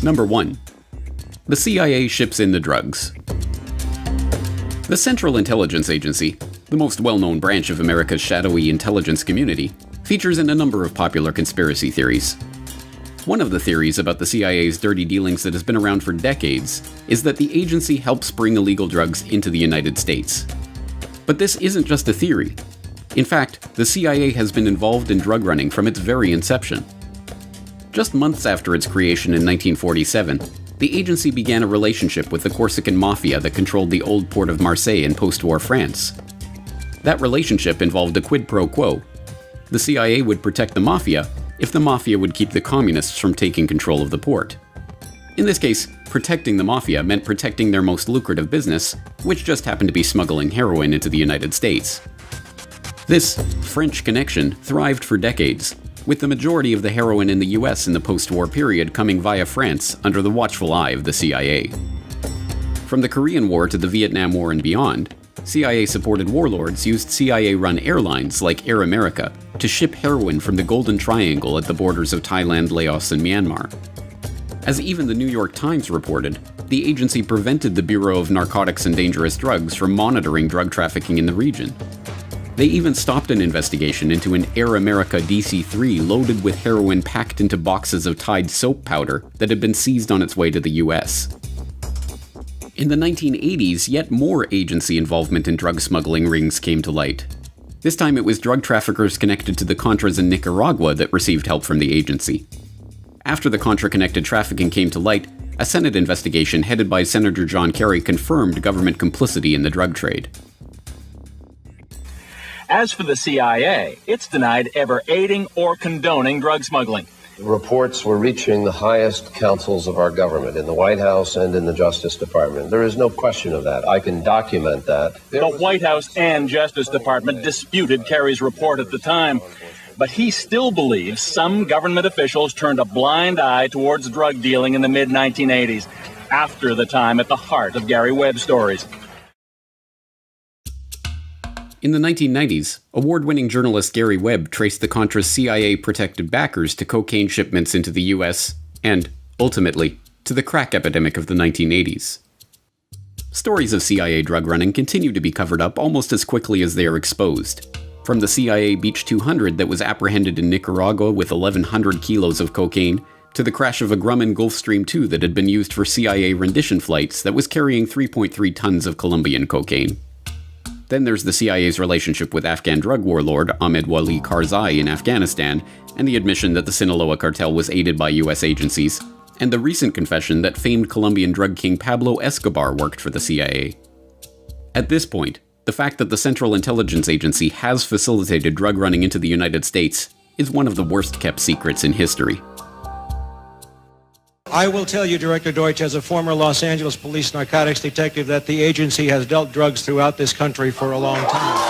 Number 1. The CIA ships in the drugs. The Central Intelligence Agency, the most well-known branch of America's shadowy intelligence community, features in a number of popular conspiracy theories. One of the theories about the CIA's dirty dealings that has been around for decades is that the agency helps bring illegal drugs into the United States. But this isn't just a theory. In fact, the CIA has been involved in drug running from its very inception. Just months after its creation in 1947, the agency began a relationship with the Corsican mafia that controlled the old port of Marseille in post-war France. That relationship involved a quid pro quo. The CIA would protect the mafia if the mafia would keep the communists from taking control of the port. In this case, protecting the mafia meant protecting their most lucrative business, which just happened to be smuggling heroin into the United States. This French connection thrived for decades, with the majority of the heroin in the US in the post-war period coming via France under the watchful eye of the CIA. From the Korean War to the Vietnam War and beyond, CIA-supported warlords used CIA-run airlines like Air America to ship heroin from the Golden Triangle at the borders of Thailand, Laos, and Myanmar. As even the New York Times reported, the agency prevented the Bureau of Narcotics and Dangerous Drugs from monitoring drug trafficking in the region. They even stopped an investigation into an Air America DC-3 loaded with heroin packed into boxes of Tide soap powder that had been seized on its way to the US. In the 1980s, yet more agency involvement in drug smuggling rings came to light. This time it was drug traffickers connected to the Contras in Nicaragua that received help from the agency. After the Contra-connected trafficking came to light, a Senate investigation headed by Senator John Kerry confirmed government complicity in the drug trade. As for the CIA, it's denied ever aiding or condoning drug smuggling. Reports were reaching the highest councils of our government, in the White House and in the Justice Department. There is no question of that. I can document that. The White House and Justice Department disputed Kerry's report at the time, but he still believes some government officials turned a blind eye towards drug dealing in the mid-1980s, after the time at the heart of Gary Webb's stories. In the 1990s, award-winning journalist Gary Webb traced the Contra's CIA-protected backers to cocaine shipments into the US and, ultimately, to the crack epidemic of the 1980s. Stories of CIA drug running continue to be covered up almost as quickly as they are exposed. From the CIA Beach 200 that was apprehended in Nicaragua with 1,100 kilos of cocaine, to the crash of a Grumman Gulfstream II that had been used for CIA rendition flights that was carrying 3.3 tons of Colombian cocaine. Then there's the CIA's relationship with Afghan drug warlord Ahmed Wali Karzai in Afghanistan, and the admission that the Sinaloa cartel was aided by US agencies, and the recent confession that famed Colombian drug king Pablo Escobar worked for the CIA. At this point, the fact that the Central Intelligence Agency has facilitated drug running into the United States is one of the worst-kept secrets in history. I will tell you, Director Deutsch, as a former Los Angeles police narcotics detective, that the agency has dealt drugs throughout this country for a long time.